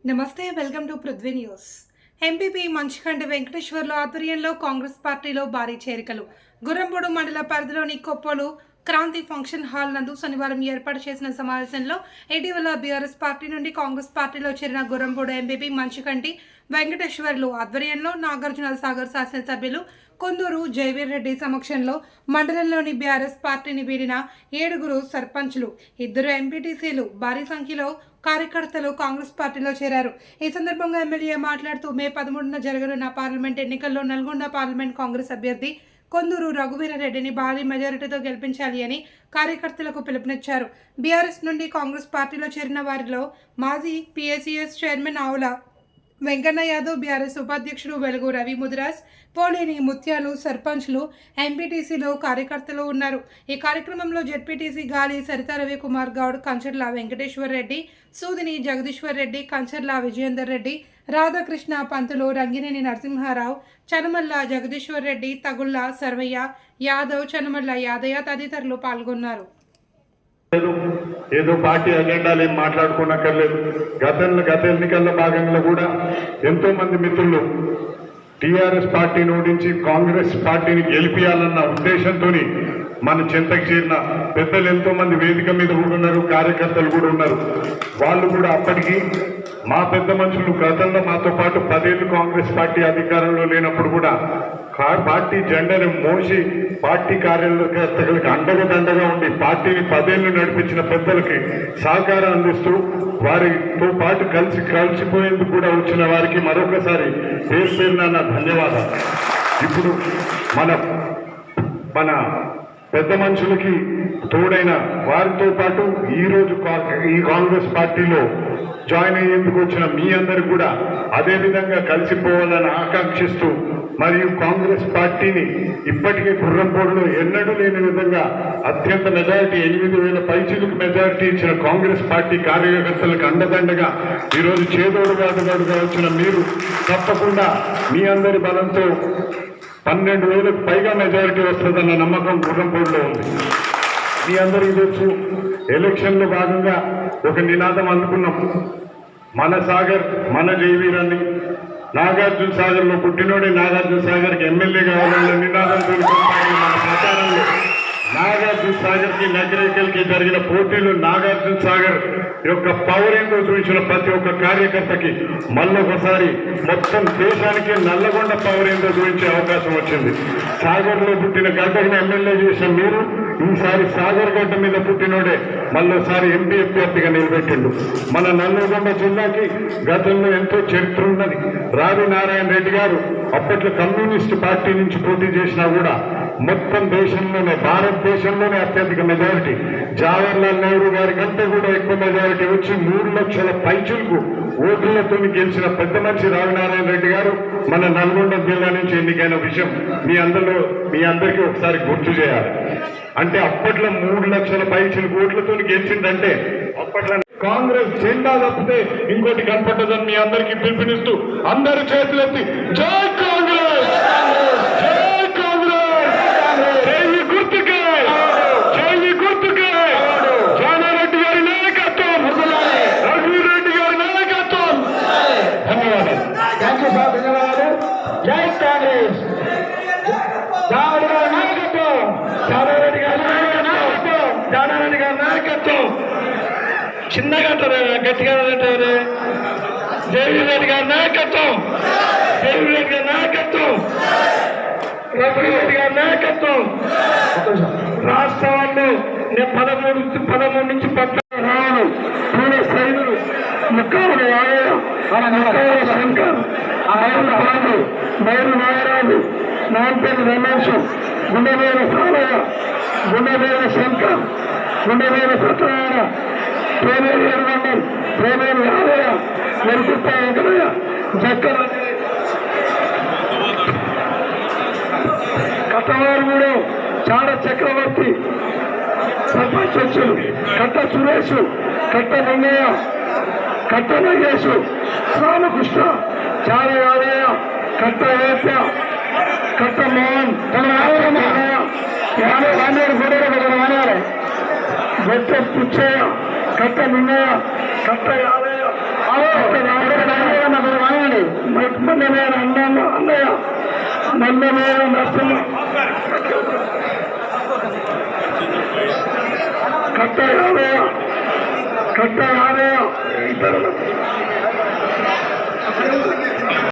నమస్తే welcome to Prithvi news. MPP Manchikanti Venkateswarlu ఆధ్వర్యంలో కాంగ్రెస్ పార్టీలో భారీ చేరికలు. గుర్రంపూడి మండల పరిధిలోని కొప్పలు క్రాంతి ఫంక్షన్ హాల్ నందు శనివారం ఏర్పాటు చేసిన సమావేశంలో ఇటీవల బీఆర్ఎస్ పార్టీ నుండి కాంగ్రెస్ పార్టీలో చేరిన గుర్రంపూడి ఎంపీపీ మంచికంటి వెంకటేశ్వర్లు ఆధ్వర్యంలో నాగార్జున సాగర్ శాసనసభ్యులు కొందూరు జైవీర్ రెడ్డి సమక్షంలో మండలంలోని బీఆర్ఎస్ పార్టీని వీడిన 7 సర్పంచ్లు, 2 ఎంపీటీసీలు, భారీ సంఖ్యలో కార్యకర్తలు కాంగ్రెస్ పార్టీలో చేరారు. ఈ సందర్భంగా ఎమ్మెల్యే మాట్లాడుతూ మే 13న జరగనున్న పార్లమెంట్ ఎన్నికల్లో నల్గొండ పార్లమెంట్ కాంగ్రెస్ అభ్యర్థి కొందూరు రఘువీరారెడ్డిని భారీ మెజారిటీతో గెలిపించాలి అని కార్యకర్తలకు పిలుపునిచ్చారు. బీఆర్ఎస్ నుండి కాంగ్రెస్ పార్టీలో చేరిన వారిలో మాజీ పీఏసీఎస్ చైర్మన్ ఆవుల వెంకన్న యాదవ్, బీఆర్ఎస్ ఉపాధ్యక్షుడు వెలుగు రవి ముదిరాజ్, పోలేని ముత్యాలు, సర్పంచ్లు, ఎంపీటీసీలో కార్యకర్తలు ఉన్నారు. ఈ కార్యక్రమంలో జెడ్పీటీసీ గాలి సరిత రవికుమార్ గౌడ్, కంచర్ల వెంకటేశ్వర్ రెడ్డి, సూదిని జగదీశ్వర్ రెడ్డి, కంచర్ల విజయేందర్ రెడ్డి, రాధాకృష్ణ పంతులు, రంగినేని నరసింహారావు, చనమల్ల జగదీశ్వర్ రెడ్డి, తగుళ్ళ సర్వయ్య యాదవ్, చనమల్ల యాదయ్య తదితరులు పాల్గొన్నారు. ఏదో పార్టీ అజెండాలు ఏం మాట్లాడుకోనక్కర్లేదు. గత ఎన్నికల్లో భాగంగా కూడా ఎంతో మంది మిత్రులు టీఆర్ఎస్ పార్టీని ఓడించి కాంగ్రెస్ పార్టీని గెలిపియాలన్న ఉద్దేశంతో మన చెంతకు చేరిన పెద్దలు ఎంతో మంది వేదిక మీద కూడా ఉన్నారు, కార్యకర్తలు కూడా ఉన్నారు. వాళ్ళు కూడా అప్పటికి మా పెద్ద మనుషులు గతంలో మాతో పాటు 10 ఏళ్ళు కాంగ్రెస్ పార్టీ అధికారంలో లేనప్పుడు కూడా పార్టీ జెండాను మోసి పార్టీ కార్యకర్తలకు అండగా ఉండి పార్టీని 10 ఏళ్ళు నడిపించిన పెద్దలకి సహకారం అందిస్తూ వారితో పాటు కలిసిపోయేందుకు కూడా వచ్చిన వారికి మరొకసారి పేరున నా ధన్యవాదాలు. ఇప్పుడు మన పెద్ద మనుషులకి తోడైన వారితో పాటు ఈరోజు ఈ కాంగ్రెస్ పార్టీలో జాయిన్ అయ్యేందుకు వచ్చిన మీ అందరికి కూడా అదేవిధంగా కలిసిపోవాలని ఆకాంక్షిస్తూ మరియు కాంగ్రెస్ పార్టీని ఇప్పటికే గుర్రంపూడిలో ఎన్నడూ లేని విధంగా అత్యంత మెజారిటీ 8,000 పైచిలకు మెజారిటీ ఇచ్చిన కాంగ్రెస్ పార్టీ కార్యకర్తలకు అండదండగా ఈరోజు చేదోడుగా వచ్చిన మీరు తప్పకుండా మీ అందరి బలంతో 12,000కు పైగా మెజారిటీ వస్తుందన్న నమ్మకం గుర్రంపూడిలో ఉంది. మీ అందరికీ తెలుసు, ఎలక్షన్లో భాగంగా ఒక నినాదం అందుకున్నాం. మన సాగర్ మన జైవీరాన్ని, నాగార్జున సాగర్లో పుట్టినోడే నాగార్జున సాగర్కి ఎమ్మెల్యే కావాలన్న నినాదంతో మన ప్రచారంలో నాగార్జున సాగర్కి నగరేకల్కి జరిగిన పోటీలు నాగార్జున సాగర్ యొక్క పవర్ ఏంటో చూపించిన ప్రతి ఒక్క కార్యకర్తకి మళ్ళొకసారి మొత్తం దేశానికి నల్లగొండ పవర్ ఏంటో చూపించే అవకాశం వచ్చింది. సాగర్లో పుట్టిన గడ్డని ఎమ్మెల్యే చేసిన మీరు ఈసారి సాగర్ గడ్డ మీద పుట్టినోడే మళ్ళోసారి ఎంపీ అభ్యర్థిగా నిలబెట్టిండు. మన నల్లగొండ జిల్లాకి గతంలో ఎంతో చరిత్ర ఉన్నది. రావి నారాయణ రెడ్డి గారు అప్పట్లో కమ్యూనిస్ట్ పార్టీ నుంచి పోటీ చేసినా కూడా మొత్తం దేశంలోనే భారతదేశంలోనే అత్యధిక మెజారిటీ, జవహర్లాల్ నెహ్రూ గారి కంటే కూడా ఎక్కువ మెజారిటీ వచ్చి 3 లక్షల పైచులకు ఓట్లతో గెలిచిన పెద్ద మనిషి రావినారాయణ రెడ్డి గారు మన నల్గొండ జిల్లా నుంచి ఎన్నికైన విషయం మీ అందరికీ ఒకసారి గుర్తు చేయాలి. అంటే అప్పట్లో 3 లక్షల పైచులకు ఓట్లతో గెలిచిందంటే అప్పట్లో కాంగ్రెస్ జెండా తప్పితే ఇంకోటి కనపడ్డదని మీ అందరికీ పిలుపునిస్తూ అందరూ చేతులెత్తి జై కాంగ్రెస్, జై కాంగ్రెస్, జై గుర్తుకే, జై గుర్తుకే, జానారెడ్డి గారి నాయకత్వం, రఘువీరెడ్డి గారి నాయకత్వం. ధన్యవాదాలు. ధన్యవాదాలు. జై కాంగ్రెస్, జానారెడ్డి గారి నాయకత్వం, జానారెడ్డి గారి నాయకత్వం, జానారెడ్డి గారి నాయకత్వం. చిన్నగా అంటారు, గట్టిగా అంటారు. జైవీర్ రెడ్డి గారి నాయకత్వం, జైవీర్ రెడ్డి గారి నాయకత్వం, రఘువీరెడ్డి గారి నాయకత్వం. రాష్ట్రాల్లో 13 నుంచి 14 రాను పూర్ణ సైనులు ముక్కావులు వాయన శంకర్, బాబు, బైరు నాయరాజు, నాంపల్లి రమేష్, గుండెవేల సారయ్య, గుండెవేల శంకర్, గుండెవేల సత్యనారాయణ, ప్రేమేరు ఎర్రగొండం, ప్రేమేరు యాదయ్య, వెలుగుప్ప వెంకటయ్య, జక్కర్, కట్టవారుగుడు, చాడ చక్రవర్తి, సర్పంచ్ కట్ట సురేష్, కట్ట రంగయ్య, కట్ట నగేష్, రామకృష్ణ, చాడ యాదయ్య, కట్ట ఏత్య, కట్ట మోహన్, గొట్ట పుచ్చయ్య, కట్ట నిన్నయ్య, కట్ట యాదయ్య, నల్లమేర అన్నయ్య నల్లమేర నరసింహ కట్ట యాదయ్య ఇతరులు